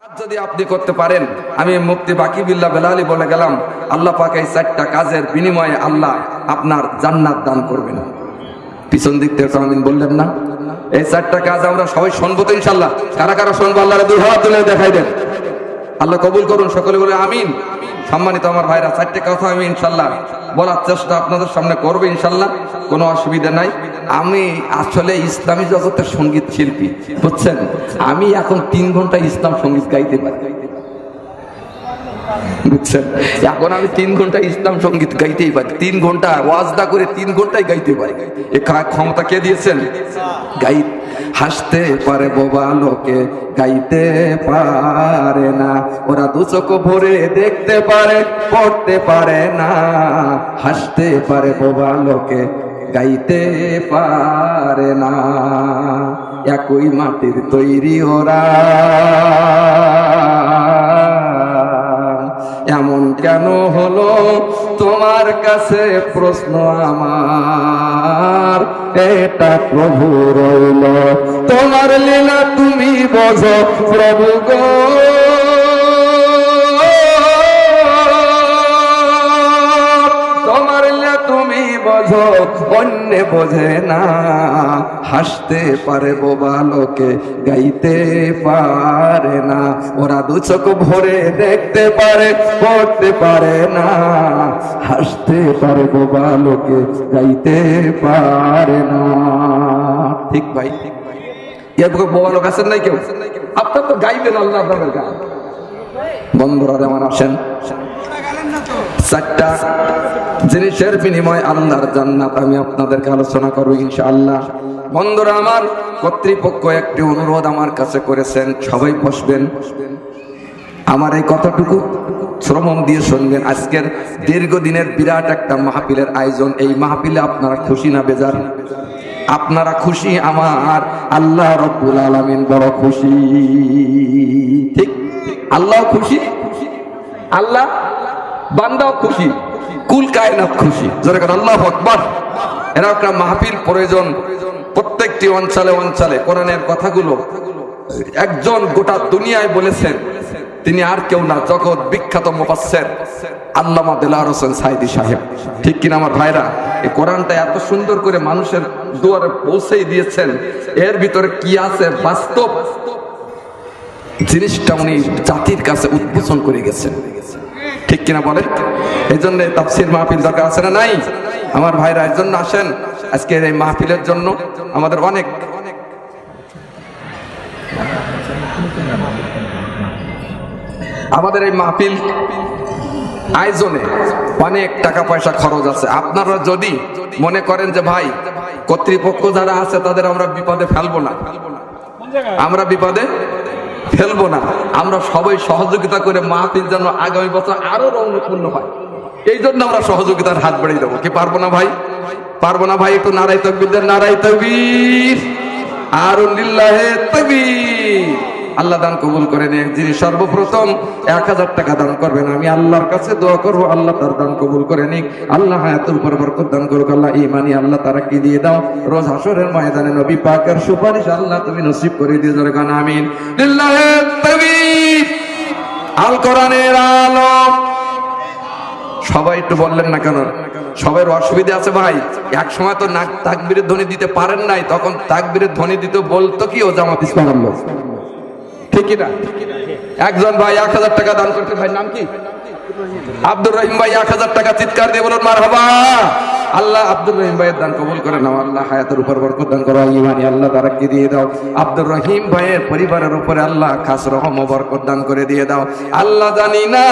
যদি আপনি করতে পারেন, আমি মুফতি বাকি বিল্লাহ বেলালি বলে গেলাম, আল্লাহ পাক এই 4টা কাজের বিনিময়ে আল্লাহ আপনার জান্নাত দান করবেন। পিছন দিক থেকে আমিন বললেন না? এই 4টা কাজ আমরা সবাই শুনবো তো ইনশাআল্লাহ। কারা কারা শুনবো আল্লাহর দুই হাত তুলে দেখাই দেন। আল্লাহ কবুল করুন, সকলে বলে আমিন। সম্মানিত আমার ভাইরা, 4টে কথা আমি ইনশাআল্লাহ বলার চেষ্টা আপনাদের সামনে করবো ইনশাআল্লাহ, কোনো অসুবিধা নাই। আমি আসলে ইসলামী জগতের সঙ্গীত শিল্পী, বুঝছেন? আমি এখন 3 ঘন্টা ইসলাম সঙ্গীত গাইতে পারি, বুঝছেন? এখন আমি 3 ঘন্টা ইসলাম সঙ্গীত গাইতেই পারি। 3 ঘন্টা ওয়াজদা করে 3 ঘন্টায় গাইতে পারি। এ ক্ষমতা কে দিয়েছেন? গাই হাসতে পারে বোবা লোকে গাইতে পারে না, ওরা দু চোখ ভরে দেখতে পারে পড়তে পারে না। হাসতে পারে বোবা লোকে গাইতে পারে না, একই মাটির তৈরি ওরা, এমন কেন হলো তোমার কাছে প্রশ্ন আমার, এটা প্রভু রইল তোমার লীলা তুমি বোঝো প্রভু গো। তোমার লীলা তুমি বোঝো অন্য বোঝে না, হাসতে পারে বোবা লোকে গাইতে পারে না, ওরা দু চোখ ভরে দেখতে পারে পড়তে পারে না। হাসতে পারে বোবা লোকে গাইতে পারে না। ঠিক ভাই? এরকম বোবা লোক আছেন নাই কেউ? আপনার তো গাইবেন আল্লাহ আপনাদের গান। বন্ধুরা যেমন আসেন, 4টা জিনিসের বিনিময়ে আল্লাহর জান্নাত আমি আপনাদেরকে আলোচনা করবো ইনশাআল্লাহ। বন্ধুরা আমার, কর্তৃপক্ষ একটি অনুরোধ আমার কাছে করেছেন, সবাই বসবেন, আমার এই কথাটুকু শ্রবণ দিয়ে শুনবেন। আজকের দীর্ঘদিনের বিরাট একটা মাহফিলের আয়োজন, এই মাহফিলে আপনারা খুশি না বেজার? আপনারা খুশি, আমার আল্লাহ রব্বুল আলামিন বড় খুশি। ঠিক? আল্লাহ খুশি, আল্লাহ বান্দাও খুশি, কুল কায়নাত খুশি। যেরকম আল্লাহু আকবার। এরা একটা মাহফিল প্রয়োজন প্রত্যেকটি অঞ্চলে অঞ্চলে। কোরআনের কথাগুলো একজন গোটা দুনিয়ায় বলেছেন, তিনি আর কেউ না, জগৎ বিখ্যাত মুফাসসির আল্লামা দেলাওয়ার হোসেন সাঈদী সাহেব। ঠিক কিনা আমার ভাইরা? এই কোরআনটা এত সুন্দর করে মানুষের দুয়ারে পৌঁছেই দিয়েছেন, এর ভিতরে কি আছে বাস্তব জিনিসটা উনি জাতির কাছে উদ্বোধন করে গেছেন। ঠিক কিনা বলেন? এই জন্য তাফসীর মাহফিল দরকার আছে না নাই? আমার ভাইরা, এর জন্য আসেন আজকের এই মাহফিলের জন্য। আমাদের এই মাহফিল আয়োজনে অনেক টাকা পয়সা খরচ আছে। আপনারা যদি মনে করেন যে ভাই কর্তৃপক্ষ যারা আছে তাদের আমরা বিপদে ফেলবো না, আমরা বিপদে ফেলবো না, আমরা সবাই সহযোগিতা করে মাহফিল যেন আগামী বছর আরো রৌনকপূর্ণ হয়, এই জন্য আমরা সহযোগিতার হাত বাড়িয়ে দেবো। কি পারবো না ভাই? পারবো না ভাই? একটু নারায়ে তাকবীর দেন, নারায়ে তাকবীর, আর লিল্লাহে তাকবীর। আল্লাহ দান কবুল করে নেন। যিনি সর্বপ্রথম 1000 টাকা দান করবেন, আমি আল্লাহর কাছে দোয়া করবো আল্লাহ তার দান কবুল করে নিক। আল্লাহ হায়াতুল উপর বরকত দান করুক। আল্লাহ ঈমানি আল্লাহ তারাক্কি দিয়ে দাও। রোজ হাসরের ময়দানে নবী পাকের সুপারিশ আল্লাহ তুমি নসিব করে দিয়ে যাও। আমিন। লিল্লাহে তাকবীর। আল কোরআনের আলো। সবাই একটু বললেন না কেন? সবার অসুবিধা আছে ভাই। এক সময় তো তাকবীরের ধ্বনি দিতে পারেন নাই, তখন তাকবীরের ধ্বনি দিতে বলতো কি ও জামাত ইসলামের লোক। ঠিক না? একজন ভাই 1000 টাকা দান করতে, ভাই নাম কি? আব্দুর রহিম ভাই 1000 টাকা, চিৎকার দিয়ে বলুন মারহাবা। আল্লাহ আব্দুর রহিম ভাইয়ের দান কবুল করে নাও। আল্লাহ হায়াতের উপর বরকত দান করো, ঈমানি আল্লাহ তারাক্কি দিয়ে দাও। আব্দুর রহিম ভাইয়ের পরিবারের উপরে আল্লাহ খাস রহম ও বরকত দান করে দিয়ে দাও। আল্লাহ জানি না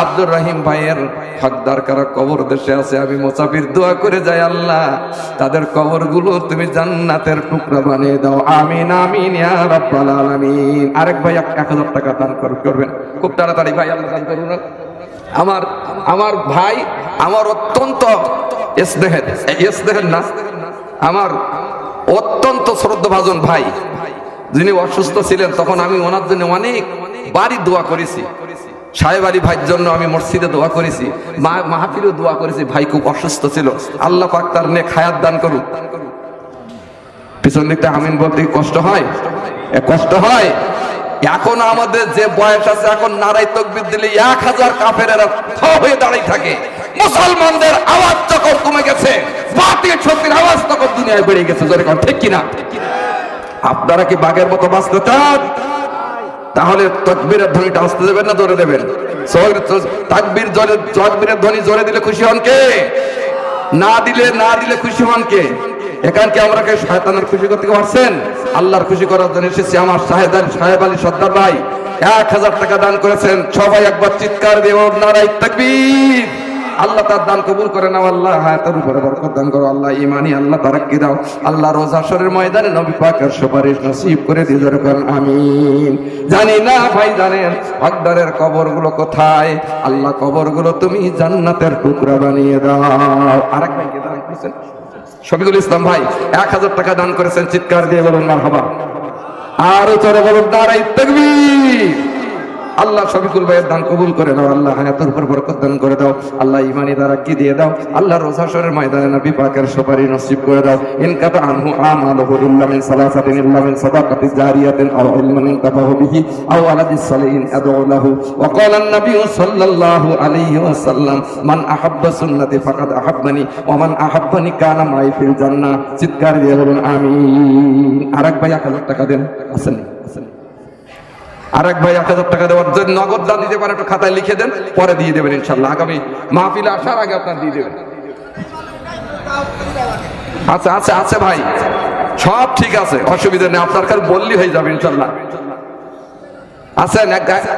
আব্দুর রহিম ভাইয়ের হকদার কারা কবর দেশে আছে, আমি মুসাফির দোয়া করে যাই আল্লাহ তাদের কবরগুলো তুমি জান্নাতের টুকরা বানিয়ে দাও। আমিন আমিন ইয়া রাব্বাল আলামিন। আরেক ভাই 1000 টাকা দান করবেন খুব তাড়াতাড়ি ভাই, আল্লাহ দান করুন। আমার ভাই, আমার অত্যন্ত স্নেহের না, আমার অত্যন্ত শ্রদ্ধাভাজন ভাই, যিনি অসুস্থ ছিলেন, তখন আমি ওনার জন্য অনেক বাড়ি দোয়া করেছি। সাহেব আলী ভাইয়ের জন্য আমি মসজিদে দোয়া করেছি, মাহফিলেও দোয়া করেছি। ভাই খুব অসুস্থ ছিল, আল্লাহ পাক তার নেক হায়াত দান করুন। পিছন দিকটা আমিন বলতে কষ্ট হয়, কষ্ট হয়। এখন আমাদের যে বয়স আছে, এখন নারাই তাকবীর দিলে 1000 কাফেরেরা হয়ে দাঁড়িয়ে থাকে। মুসলমানদের আওয়াজ যখন কমে গেছে, বাতিল শক্তির আওয়াজ তখন দুনিয়ায় বেড়ে গেছে। জোরে কোন ঠিক কিনা? আপনারা কি বাঘের মতো বাঁচতে চান? তাহলে তাকবীরের ধ্বনিটা আসতে দেবেন না জোরে দেবেন? তাকবীরের ধ্বনি জোরে দিলে খুশি হন কে? না দিলে খুশি হন কে? এখানকে আমরা কে শয়তানের খুশি করতে পারছেন? আল্লাহর খুশি করার জন্য এসেছি। আমার সাহেব আলী সর্দার ভাই 1000 টাকা দান করেছেন। সবাই একবার চিৎকার দিয়ে নারায়ে তাকবীর। আল্লাহ তার দান কবুল করে নাও। আল্লাহ হায়াতের উপরে বরকত দান করো। আল্লাহ ঈমানি আল্লাহ তারাক্কি দাও। আল্লাহ রোজ হাশরের ময়দানে নবী পাকের সুপারিশ নসিব করে দিও। জোরে বলেন আমিন। জানি না ভাই জানেন হকদারের কবরগুলো কোথায়? আল্লাহ কবরগুলো তুমি জান্নাতের টুকরা বানিয়ে দাও। আরেক ভাইকে দান করেছেন শফিকুল ইসলাম ভাই 1000 টাকা দান করেছেন। চিৎকার দিয়ে বলুন মারহাবা। আর জোরে বলুন নারায়ে তাকবীর। আল্লাহ শফিকুল ভাইয়ের দান কবুল করে নাও। আল্লাহ হায়াতের উপর বরকত দান করে দাও। আল্লাহ ঈমানি তারাক্কি দিয়ে দাও। আল্লাহ রোজ হাশরের ময়দানে নবী পাকের সুপারিশ নসিব করে দাও। ইনকাতা আনহু আমালুহু ইল্লা মিন সালাসাতিন ইল্লা মিন সাদাকাতিন জারিয়াতিন আও ইলমিন ইনতাফাহু বিহি আও ওয়ালাদিস সালিহিন আদউ লাহু। ওয়া ক্বালা আন-নবী সাল্লাল্লাহু আলাইহি ওয়াসাল্লাম মান আহাব্বা সুন্নতি ফাকাদ আহাব্বানি ওয়া মান আহাব্বানি কানা মাই ফিল জান্নাহ। চিৎকার দিয়ে বলুন আমিন। আরেক ভাই 1000 টাকা দেন। আছেন? আরেক ভাই 1000 টাকা দেওয়ার জন্য নগদ দান দিতে পারে, একটু খাতায় লিখে দেন, পরে দিয়ে দেবেন ইনশাআল্লাহ। আগামী মাহফিলে আসার আগে আপনার দিয়ে দেবেন। আচ্ছা আচ্ছা আচ্ছা ভাই, সব ঠিক আছে, অসুবিধা নেই। আপনার কাছে বললেই হয়ে যাবে ইনশাআল্লাহ। আছেন?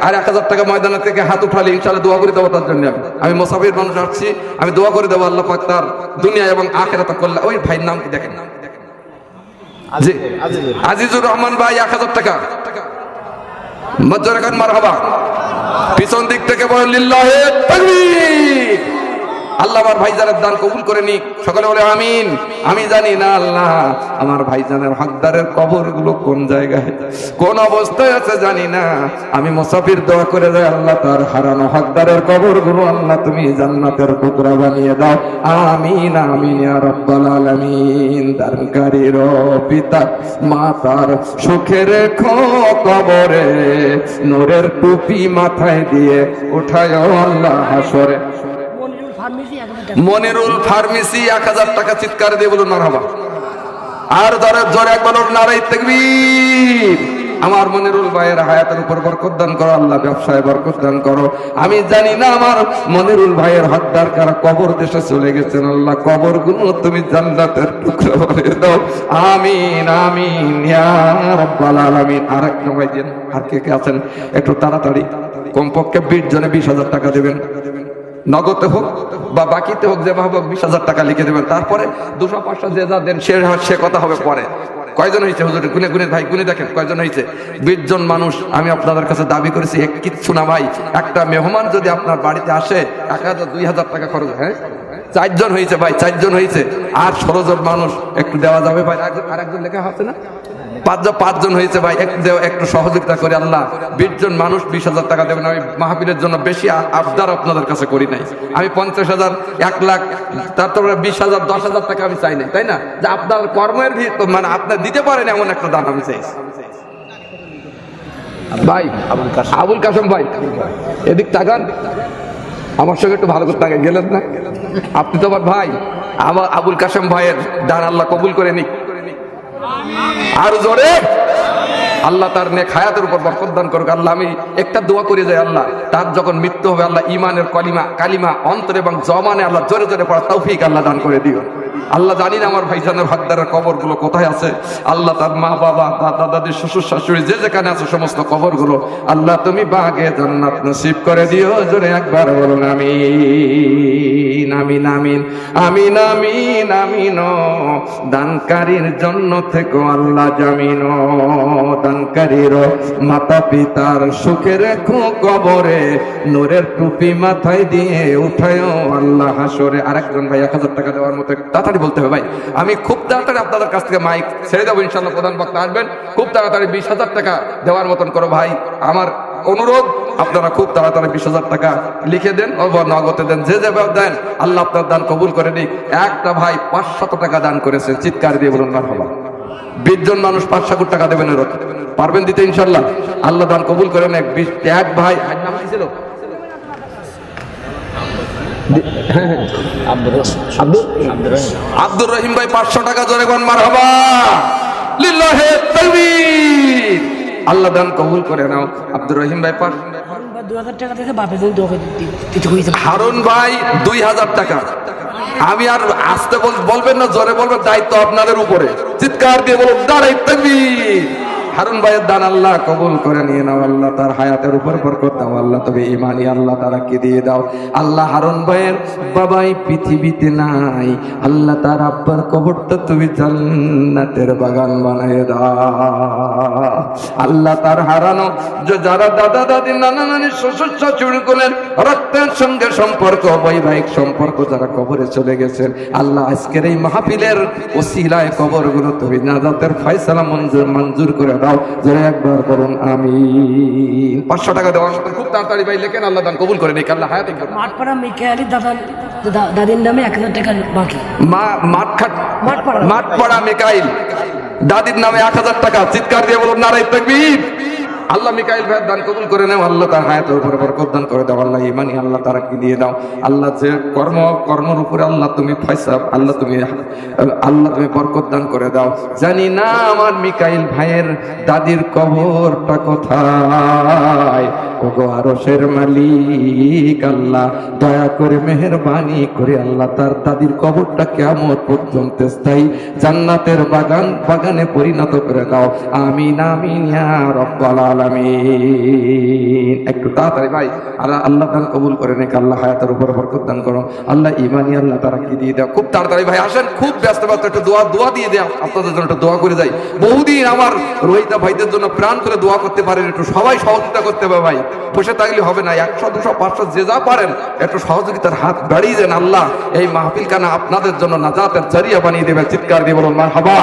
আর 1000 টাকা ময়দানের থেকে হাত উঠালে ইনশাআল্লাহ দোয়া করে দেবো তার জন্য। আমি মুসাফির মানুষ আসছি, আমি দোয়া করে দেবো আল্লাহ পাক তার দুনিয়া এবং আখিরাত কল্যাণ। ওই ভাইয়ের নাম কি দেখেন? জি আজিজুর রহমান ভাই 1000 টাকা। মজ্জর খান মারহাবা। পিছন দিক থেকে বলেন লিল্লাহি তাকবীর। আল্লাহ আমার ভাইজানের দান কবুল করে নিক। সকলে বলে আমিন। আমি জানি না আল্লাহ আমার ভাইজানের হকদারের কবরগুলো কোন জায়গায়, কোন অবস্থায় আছে জানি না। আমি মুসাফির দোয়া করে যাই আল্লাহ তার হারানো হকদারের কবরগুলো আল্লাহ তুমি জান্নাতের টুকরা বানিয়ে দাও। আমিন আমিন ইয়া রাব্বাল আলামিন। দানকারীর পিতা মাতার সুখে রেখো কবরে, নূরের টুপি মাথায় দিয়ে উঠায় আল্লাহ হাসরে। মনিরুল ফার্মেসি 1000 টাকা। চিৎকার দিয়ে বলুন মারহাবা। আর জোরে একবার নারায়ে তাকবীর। আমার মনিরুল ভাইয়ের হায়াতের উপর বরকত দান করো আল্লাহ, ব্যবসায় বরকত দান করো। আমি জানি না আমার মনিরুল ভাইয়ের হকদার কারা কবর দেশে চলে গেছেন, আল্লাহ কবরগুলো তুমি জান্নাতের টুকরা বানিয়ে দাও। আমিন আমিন ইয়া রাব্বাল আলামিন। আরেকটা ভাই দেন। আর কে কে আছেন একটু তাড়াতাড়ি, কমপক্ষে 20 জনে 20,000 টাকা দেবেন। নগদে হোক বা বাকিতে হোক, যেভাবে হোক 20,000 টাকা লিখে দেবেন। তারপরে 200-500 যে যা দেন সে কথা হবে পরে। কয়জন হয়েছে হুজুর? গুনে ভাই গুনে দেখেন কয়জন হয়েছে। 20 জন মানুষ। আমি আপনাদের কাছে দাবি করেছি কিচ্ছু না ভাই, একটা মেহমান যদি আপনার বাড়িতে আসে 1000-2000 টাকা খরচ। হ্যাঁ 4 জন হয়েছে ভাই, 4 জন হয়েছে। আর 16 জন মানুষ একটু দেওয়া যাবে ভাই? আর একজন লেখা আছে না? 5 জন হয়েছে ভাই, একটু সহযোগিতা করে। আল্লাহ 20 জন মানুষ 20,000 টাকা দেবেন। আমি মাহফিলের জন্য বেশি আবদার আপনাদের কাছে করি নাই। আমি 50,000, 1 লাখ, তারপরে 20,000, 10,000 টাকা আমি চাই নাই, তাই না? যে আপনার কর্মের মানে আপনার দিতে পারেন এমন একটা দান আমি চাই ভাই। আবুল কাসেম ভাই এদিক তাকান, আমার সঙ্গে একটু ভালো করে তাকান। গেলেন না আপনি তো আমার ভাই। আমার আবুল কাসেম ভাইয়ের দান আল্লাহ কবুল করে নিক। আর জোরে আল্লাহ তার নেক হায়াতের উপর বরকত দান করুক। আল্লাহ আমি একটা দোয়া করে যাই, আল্লাহ তার যখন মৃত্যু হবে আল্লাহ ইমানের কালিমা অন্তর এবং জমানে আল্লাহ জোরে জোরে পড়া তৌফিক আল্লাহ দান করে দিও। আল্লাহ জানি না আমার ভাইজানের হকদারের কবরগুলো কোথায় আছে। আল্লাহ তার মা বাবা, দাদা দাদি, শ্বশুর শাশুড়ি যে যেখানে আছে সমস্ত কবরগুলো আল্লাহ তুমি বাগে জান্নাত নসিব করে দিও। জোরে একবার বলুন আমিন আমিন আমিন আমিন আমিন আমিন। দানকারীর জন্য থেকে আল্লাহ জামিন। দানকারীর মাতা পিতার সুখে রেখো কবরে, নূরের টুপি মাথায় দিয়ে উঠায় আল্লাহ হাসরে। আরেকজন ভাই 1000 টাকা দেওয়ার মতো তাড়াতাড়ি বলতে হবে ভাই। আমি খুব তাড়াতাড়ি আপনাদের কাছ থেকে মাইক ছেড়ে দেবো ইনশাআল্লাহ। প্রধান বক্তা আসবেন, খুব তাড়াতাড়ি 20,000 টাকা দেওয়ার মতন করো ভাই। আমার অনুরোধ আপনারা খুব তাড়াতাড়ি 20,000 টাকা লিখে দেন অথবা নগদে দেন, যে যেভাবে দেন আল্লাহ আপনার দান কবুল করে নিক। একটা ভাই 500 টাকা দান করেছেন। চিৎকার দিয়ে বলুন মারহাবা। 20 জন মানুষ 500 কোটি টাকা দেবেন এর পারবেন দিতে ইনশাআল্লাহ? আল্লাহ দান কবুল করেন। এক ভাই নাম কি ছিল? আব্দুর রহিম ভাই 500 টাকা জোরে কোন মারহাবা লিল্লাহি তাকবীর। আল্লাহ দান কবুল করে নাও। আব্দুর রহিম ভাই 2000 টাকা থেকে বাপে দিতে হইছে। হারুন ভাই 2000 টাকা। আমি আর আসতে বলবেন না, জোরে বলবেন, দায়িত্ব আপনাদের উপরে। চিৎকার দিয়ে বলুন নারে তাকবীর। হারুন ভাইয়ের দান আল্লাহ কবুল করে নিয়ে নাও। আল্লাহ তার হায়াতের উপর বরকত দাও আল্লাহ। তবে ইমানি আল্লাহ তারা কি দিয়ে দাও আল্লাহ। হারুন ভাইয়ের বাবাই পৃথিবীতে নাই আল্লাহ, তার আব্বার কবরটা তুমি জান্নাতের বাগান বানিয়ে দাও আল্লাহ। তার হারানো যারা দাদা দাদি নানা নানি শ্বশুর শাশুড়ি কোলের রক্তের সঙ্গে সম্পর্ক, বৈবাহিক সম্পর্ক যারা কবরে চলে গেছেন আল্লাহ, আজকের এই মাহফিলের ওসিলায় কবরগুলো তুমি নাজাতের ফয়সালা মঞ্জুর করে দাও। যারা একবার বলুন আমিন। 500 টাকা দেওয়ার সাথে খুব তাড়াতাড়ি ভাই লেখেন, আল্লাহ দান কবুল করে নিক। আল্লাহ হায়াত করুন। মাঠপাড়া মিকাইলি দাদির নামে 1000 টাকা বাকি। মাঠপাড়া মিকাইল দাদির নামে 1000 টাকা। চিৎকার দিয়ে বলুন নারে তাকবীর। আল্লাহ মিকাইল ভাইয়ের দান কবুল করে নেও আল্লাহ, তার হায়াতের উপরে বরকত দান করে দাও আল্লাহ। ইমানি আল্লাহ তারা কি দিয়ে দাও আল্লাহ। যে কর্মের উপরে আল্লাহ তুমি ফয়সালা আল্লাহ তুমি বরকত দান করে দাও। জানি না আমার মিকাইল ভাইয়ের দাদির কবরটা কোথায়, ওগো আরশের মালিক আল্লাহ, দয়া করে মেহেরবানি করে আল্লাহ তার দাদির কবরটা কিয়ামত পর্যন্ত স্থায়ী জান্নাতের বাগানে পরিণত করে দাও। আমিন আমিন ইয়া রাব্বাল আলামিন। একটু তাড়াতাড়ি ভাই আল্লাহ দান কবুল করে নেক আল্লাহ, হায়াতের উপর বরকত দান করো আল্লাহ। ইমানি আল্লাহ তারা কি দিয়ে দাও। খুব তাড়াতাড়ি ভাই আসেন, খুব ব্যস্ত একটু দোয়া দিয়ে দেয় আপনাদের জন্য, একটু দোয়া করে যাই। বহুদিন আমার রোহিতা ভাইদের জন্য প্রাণ করে দোয়া করতে পারেন, একটু সবাই সহযোগিতা করতে হবে ভাই, বসে থাকলে হবে না। 100 200 500 যে যা পারেন একটু সহযোগিতার হাত বাড়িয়ে দেন। আল্লাহ এই মাহফিল কানা আপনাদের জন্য নাজাতের জারিয়া বানিয়ে দেবে। চিৎকার দিয়ে বলুন মারহাবা।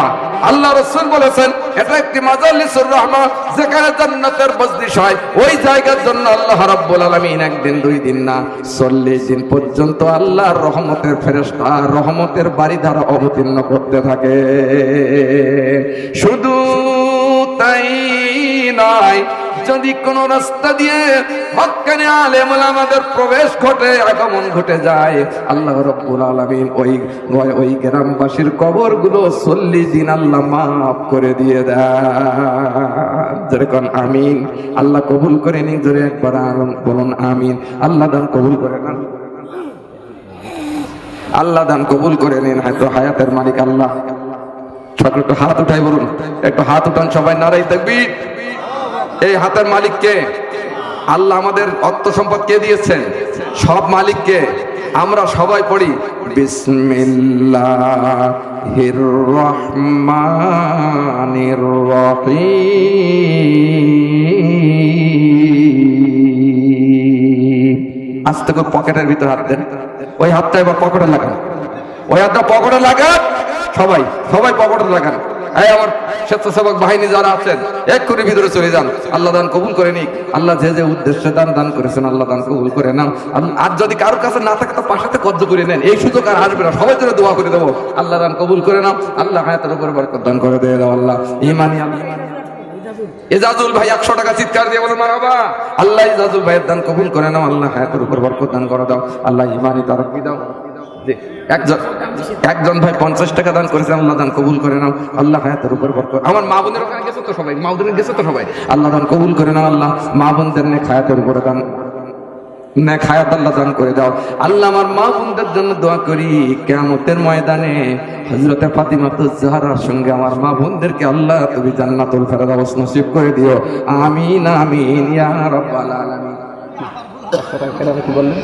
আল্লাহ রাসূল বলেছেন এটা একটি মাজালিসুর রাহমা, যেখানে জান্নাতের মজলিস হয়। ওই জায়গার জন্য আল্লাহ রাব্বুল আলামিন একদিন 2 দিন না 40 দিন পর্যন্ত আল্লাহর রহমতের ফেরেশতা রহমতের বাড়ি ধারা অবতীর্ণ করতে থাকে। শুধু তাই নয়, যদি কোন রাস্তা দিয়ে হক্কানি আলেম ওলামাদের প্রবেশ ঘটে, আগমন ঘটে যায়, আল্লাহ রাব্বুল আলামিন ওই গ্রামবাসীর কবরগুলো 40 দিন আল্লাহ মাফ করে দিয়ে দেয়। যেরকম আমিন। আল্লাহ কবুল করে নিন, জোরে একবার বলুন আমিন। আল্লাহ দান কবুল করে নেন, আল্লাহ দান কবুল করে নিন। হয়তো হায়াতের মালিক আল্লাহ। সকল একটু হাত উঠাই বলুন, একটু হাত উঠান সবাই, নারে তাকবীর। এই হাতের মালিককে আল্লাহ, আমাদের অর্থ সম্পদ কে দিয়েছেন? সব মালিককে। আমরা সবাই পড়ি বিসমিল্লাহির রহমানির রহিম। আস্তে করে পকেটের ভিতর হাত দেন, ওই হাতটা এবার পকেটে লাগান, ওই হাতটা পকেটে লাগান, সবাই পকেটে লাগান। এই আমার স্বেচ্ছাসেবক বাহিনী যারা আছেন এক্ষুনি ভিতরে চলে যান। আল্লাহ দান কবুল করে নিক। আল্লাহ যে যে উদ্দেশ্যে দান করেছেন আল্লাহ দান কবুল করে নাও। আর যদি কারোর কাছে না থাকে তো পাশাতে কর্জ করে নেন, এই সুযোগ আর আসবে না। সবাই জন্য দোয়া করে দেবো, আল্লাহ দান কবুল করে নাও। আল্লাহ হায়াতের উপর বরকত দান করে দিয়ে দাও আল্লাহ। ইমানি এজাজুল ভাই 100 টাকা। চিৎকার দিয়ে বলো মারহাবা। আল্লাহ এজাজুল ভাইয়ের দান কবুল করে নাও। আল্লাহ হায়াতের উপর বরকত দান করে দাও আল্লাহ। ইমানি তারাক্কি দাও। একজন ভাই 50 টাকা দান করেছেন, আল্লাহ দান কবুল করে নাও আল্লাহ। হায়াতের উপর বরকত। আমার মা বোনের ওখানে গেছে তো সবাই, মা বোনের গেছে তো সবাই, আল্লাহ দান কবুল করে নাও আল্লাহ। মা বোনদের নেক হায়াতের উপরে দান, নেক হায়াত আল্লাহ দান করে দাও আল্লাহ। আমার মা বোনদের জন্য দোয়া করি, কিয়ামতের ময়দানে হযরতে ফাতিমাতুজ জাহরার সঙ্গে আমার মা বোনদেরকে আল্লাহ তুমি জান্নাতুল ফেরদাউস নসিব করে দিও। আমিন আমিন ইয়া রাব্বাল আলামিন। কি বললেন?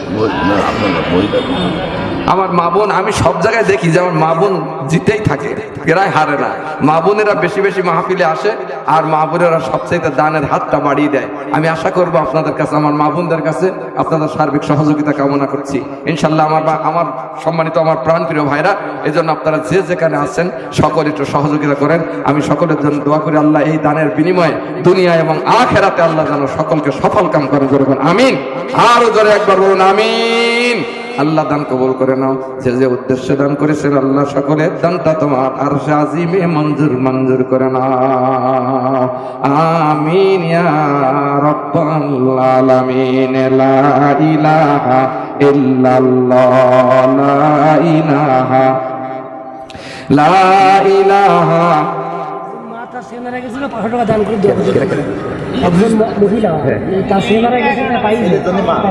আমার মা বোন, আমি সব জায়গায় দেখি যে আমার মা বোন জিতেই থাকে, প্রায় হারে না। মা বোনেরা বেশি বেশি মাহফিলে আসে, আর মা বোনেরা সবচেয়ে দানের হাতটা বাড়িয়ে দেয়। আমি আশা করবো আপনাদের কাছে, আমার মা বোনদের কাছে আপনাদের সার্বিক সহযোগিতা কামনা করছি ইনশাল্লাহ। আমার সম্মানিত আমার প্রাণপ্রিয় ভাইরা, এই জন্য আপনারা যে যেখানে আছেন সকলে একটু সহযোগিতা করেন। আমি সকলের জন্য দোয়া করি আল্লাহ এই দানের বিনিময়ে দুনিয়া এবং আখিরাতে আল্লাহ যেন সকলকে সফল কাম করে। জোরে বলুন আমিন। আরো জোরে একবার বলুন আমিন। আল্লাহ দান কবুল করে নাও। যে যে উদ্দেশ্যে দান করেছেন আল্লাহ সকলের দানটা তোমার আরশে আজিমে মঞ্জুর করে নাও। আমিন ইয়া রাব্বাল আলামিন। লা ইলাহা ইল্লাল্লাহ, লা ইলাহা। মা তার সে মারা গেছিল 500 টাকা দান করে দেওয়া একজন মহিলা তার সে মারা গেছে না পাই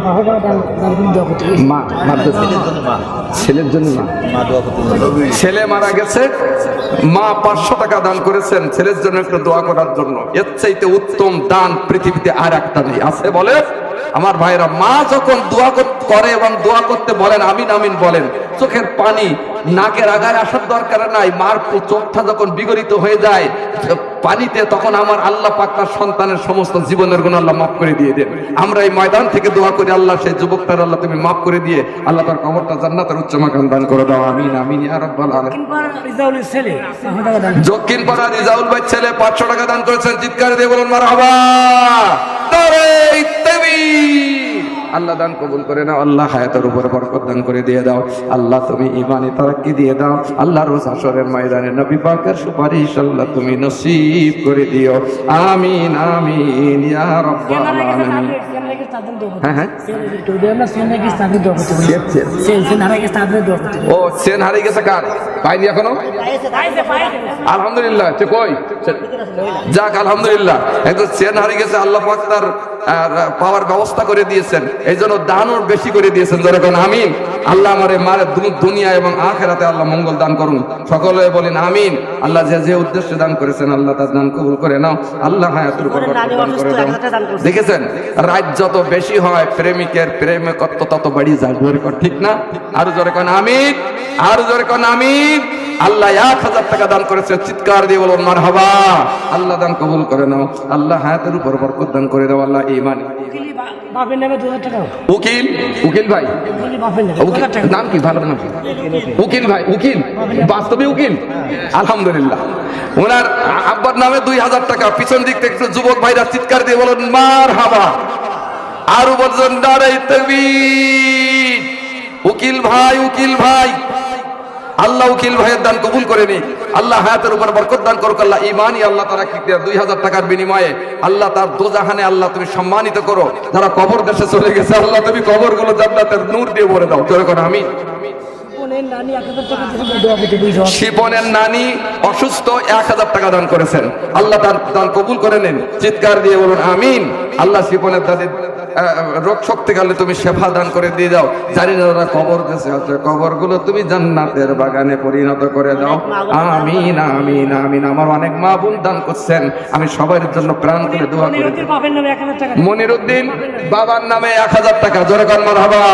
500 টাকা দান করে দেওয়া হতো। মা মারতেছে ছেলের জন্য না, ছেলে মারা গেছে, মা 500 টাকা দান করেছেন ছেলের জন্য একটু দোয়া করার জন্য। এর চাইতে উত্তম দান পৃথিবীতে আর একটা নেই। আছে বলে আমার ভাইরা, মা যখন দোয়া করে এবং দোয়া করতে বলেন আমিন আমিন বলেন, চোখের পানি নাকের আগায় আসার দরকার নাই। মার চোখটা যখন বিগলিত হয়ে যায় পানিতে, তখন আমার আল্লাহ পাক তার সন্তানের সমস্ত জীবনের গুণ আল্লাহ মাফ করে দিয়ে দেন। আমরা এই ময়দান থেকে দোয়া করি, আল্লাহ সেই যুবকটার আল্লাহ তুমি মাফ করে দিয়ে আল্লাহ তার কবরটা জান্নাতের উচ্চ মাকাম দান করে দাও। আমিন আমিন ইয়া রাব্বাল আলামিন। রিজাউলের ছেলে 500 টাকা দান, দক্ষিণপাড়া রিজাউল ভাই ছেলে 500 টাকা দান করেছেন। চিৎকার দিয়ে বলুন মারহাবা। নারে তাকবীর। আল্লাহ দান কবুল করে নাও। আল্লাহ হায়াতের উপরে বরকত দান করে দিয়ে দাও। আল্লাহ তুমি ঈমানে তারাক্কি দিয়ে দাও। আল্লাহ রোজ হাশরের ময়দানে নবী পাকের সুপারিশ আল্লাহ তুমি নসিব করে দিও। আমিন আমিন ইয়া রাব্বাল আলামিন। হ্যাঁ হ্যাঁ, ও সেন হারিয়ে গেছে কার? পাইনি এখনো? আলহামদুলিল্লাহ। কই যাক আলহামদুলিল্লাহ, একদম চেন হারিয়ে গেছে, আল্লাহ পাক তার পাওয়ার ব্যবস্থা করে দিয়েছেন, এই জন্য দানও বেশি করে দিয়েছেন। যেরকম আমিন। আল্লাহ আমার মারে দুনিয়া এবং আখিরাতে আল্লাহ মঙ্গল দান করুন। সকলে বলেন আমিন। আল্লাহ যে যে উদ্দেশ্যে দান করেছেন আল্লাহ তার দান কবুল করে নাও। আল্লাহ হায়াতের উপর বরকত দান করে দাও। দেখেছেন, রাত যত বেশি হয় প্রেমিকের প্রেমিকত্ব তত বাড়ি যায়। জোরে কর ঠিক না? আরো জোরে কর আমিন, আরো জোরে কর আমিন। আল্লাহ 1000 টাকা দান করেছে, চিৎকার দিয়ে বলুন মারহাবা। আল্লাহ দান কবুল করে নাও। আল্লাহ হায়াতের উপর বরকত দান করে দাও। আল্লাহ ঈমান। বাপের নামে 2000 টাকা। উকিল, উকিল ভাই, বাপের নামে নাম কি? ভালো নাম কি? উকিল ভাই, উকিল বাস্তবে উকিল। আলহামদুলিল্লাহ। ওনার আব্বার নামে 2000 টাকা। পিছন দিক থেকে যুবক ভাইরা চিৎকার দিয়ে বলুন মারহাবা। আরো বলছেন নারে তাকবীর। উকিল ভাই, উকিল ভাই, আল্লাহ উকিল ভাইয়ের দান কবুল করে নি। আল্লাহ হায়াতের উপর বরকত দান করুক। আল্লাহ ঈমানই আল্লাহ তারা 2000 টাকার বিনিময়ে আল্লাহ তার দোজাহানে আল্লাহ তুমি সম্মানিত করো। যারা কবর দেশে চলে গেছে আল্লাহ তুমি কবরগুলো জান্নাতের নূর দিয়ে ভরে দাও। জোরে করো আমিন। শিপনের নানি অসুস্থ, 1000 টাকা দান করেছেন। আল্লাহ তার দান কবুল করে নেন। চিৎকার দিয়ে বলুন আমিন। আল্লাহ শিপনের দাদির রোগ শক্তি কালে তুমি শেফা দান করে দিয়ে দাও। জানি না ওরা কবর দেশে আছে, কবরগুলো তুমি জান্নাতের বাগানে পরিণত করে দাও। আমিন আমিন আমিন। আমার অনেক মা বোন দান করছেন, আমি সবার জন্য প্রাণ করে দোয়া করি। মনিরউদ্দিন বাবার নামে 1000 টাকা। জোরে কর মারহাবা।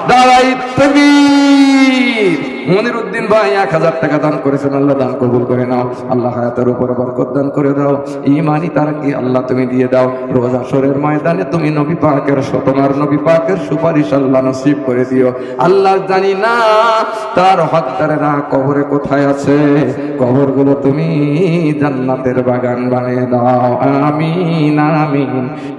দাঁড়াই তাকবীর। মনিরউদ্দিন ভাই 1000 টাকা দান করেছেন। আল্লাহ দান কবুল করে নাও। আল্লাহ হায়াতের উপরে বরকত দান করে দাও। ঈমানি তারাক্কি আল্লাহ তুমি দিয়ে দাও। রোজ হাশরের ময়দানে তুমি নবী পাকের তোমার নবী পাকের সুপারিশ আল্লাহ নসিব করে দিও। আল্লাহ জানি না তার হকদারেরা কবরে কোথায় আছে, কবরগুলো তুমি জান্নাতের বাগান বানিয়ে দাও। আমিন আমিন।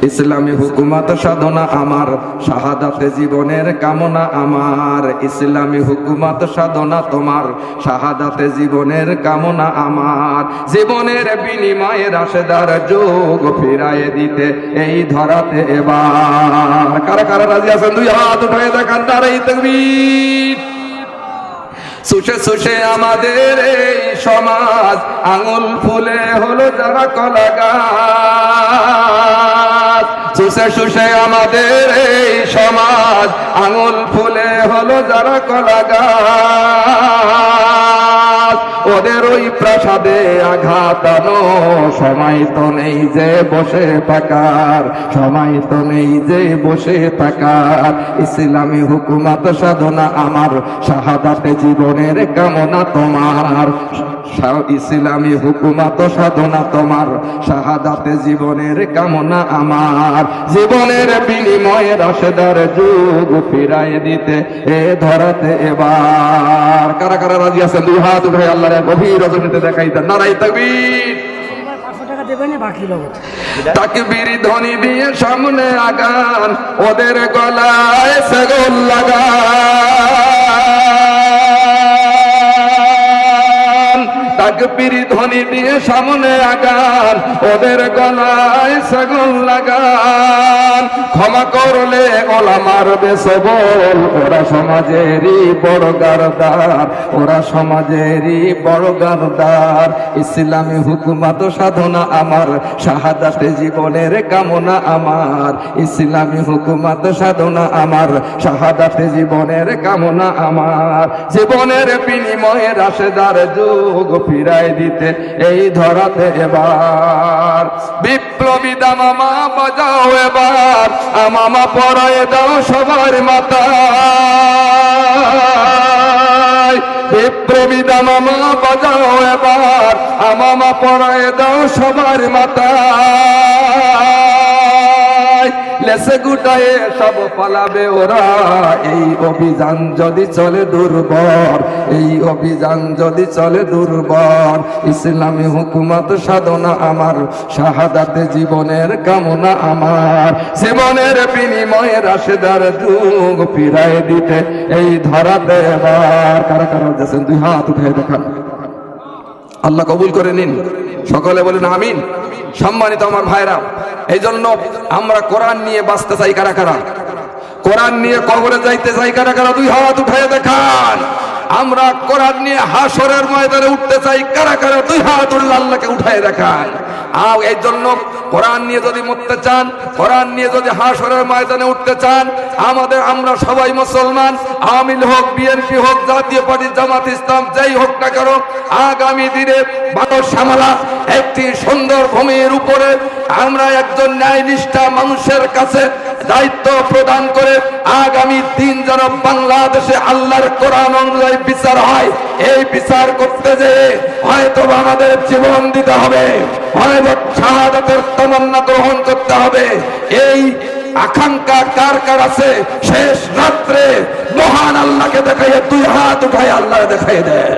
ইসলামী হুকুমত সাধনা আমার, শাহাদাতে জীবনের কামনা আমার। ইসলামী হুকুমত সাধনা তোমার, শাহাদাতে জীবনের কামনা আমার। জীবনের বিনিময়ে রাশেদার যুগ ফিরায়ে দিতে এই ধরাতে এবার। কারা কারা রাজি আছেন? 2 হাত উঠায়ে দেখান। নারে তাকবীর। সুষে সুষে আমাদের এই সমাজ, আঙুল ফুলে হলো যারা কলা গাছ। সুষে সুষে আমাদের এই সমাজ, আঙুল ফুলে হলো যারা কলা গাছ। ওদের ওই প্রাসাদে আঘাতানো সময় তো নেই যে বসে থাকার, সময় তো নেই যে বসে থাকার। ইসলামী হুকুমত সাধনা আমার, শাহাদাতে জীবনের কামনা তোমার। ইসলামী হুকুমত সাধনা তোমার, শাহাদাতে জীবনের কামনা আমার। জীবনের বিনিময়ে রাশেদার যুগ ফিরায় দিতে এ ধরাতে এবার। কারা কারা রাজি আছেন? 2 হাত উঠে আল্লাহর গভীর রজনীতে দেখাই দেন। নারাই তাকবীর। দেবেন বাকি লোক তাকবীর ধ্বনি দিয়ে সামনে আগান, ওদের গলায় ছাগল লাগান। তাকবীর ধ্বনি দিয়ে সামনে আগান, ওদের গলায় ছাগল লাগান। ক্ষমা করলে গলা মারবে সবল, ওরা সমাজেরই বড় গারদার, ওরা সমাজেরই বড় গারদার। ইসলামী হুকুমত সাধনা আমার, শাহাদাতে জীবনের কামনা আমার। ইসলামী হুকুমত সাধনা আমার, শাহাদাতে জীবনের কামনা আমার। জীবনের বিনিময়ে রাশেদার যুগ ফিরাই দিতে এই ধরাতে এবার। বিপ্লবী দামামা বাজাও এবার, আমামা পরায় দাও সবার মাথায়। বিপ্লবী দামামা বাজাও এবার, আমামা পরায় দাও সবার মাথায়। লেসে গুটায়ে সব পালাবে ওরা, এই অভিযান যদি চলে দুর্বল, এই অভিযান যদি চলে দুর্বল। ইসলামী হুকুমত সাধনা আমার, শাহাদাতে জীবনের কামনা আমার। জীবনের বিনিময়ে রাশেদার যুগ ফিরাই দিতে এই ধরাতে এবার। কারা কারা যাচ্ছেন দুই হাত উঠে দেখান, আল্লাহ কবুল করে নিন। সকলে বলেন আমিন। সম্মানিত আমার ভাইরা, এই জন্য আমরা কোরআন নিয়ে বাঁচতে চাই। কারা কারা কোরআন নিয়ে কবরে যাইতে চাই? কারা কারা দুই হাত উঠায় দেখান। আমরা কোরআন নিয়ে হাসরের ময়দানে উঠতে চাই। কারা কারা দুই হাত উঠলে আল্লাহকে উঠায় দেখান। আর এই জন্য কোরআন নিয়ে যদি মরতে চান, কোরআন নিয়ে যদি হাসরের ময়দানে উঠতে চান, আমরা সবাই মুসলমান, আওয়ামী লীগ হোক, বিএনপি হোক, জাতীয় পার্টি, জামাত ইসলাম, যেই হোক না কেন, আগামী দিনে বারো সামালা একটি সুন্দর ভূমির উপরে আমরা একজন ন্যায়নিষ্ঠা মানুষের কাছে দায়িত্ব প্রদান করে আগামী দিন যেন বাংলাদেশে আল্লাহর কোরআন অনুযায়ী বিচার হয়। এই বিচার করতে যেয়ে হয়তো আমাদের জীবন দিতে হবে, হয়তো শাহাদাতের তামান্না গ্রহণ করতে হবে। এই আকাঙ্ক্ষা কার কার আছে? শেষ রাত্রে মহান আল্লাহকে দেখাইয়া দুই হাত উঠাই আল্লাহ দেখাই দেয়।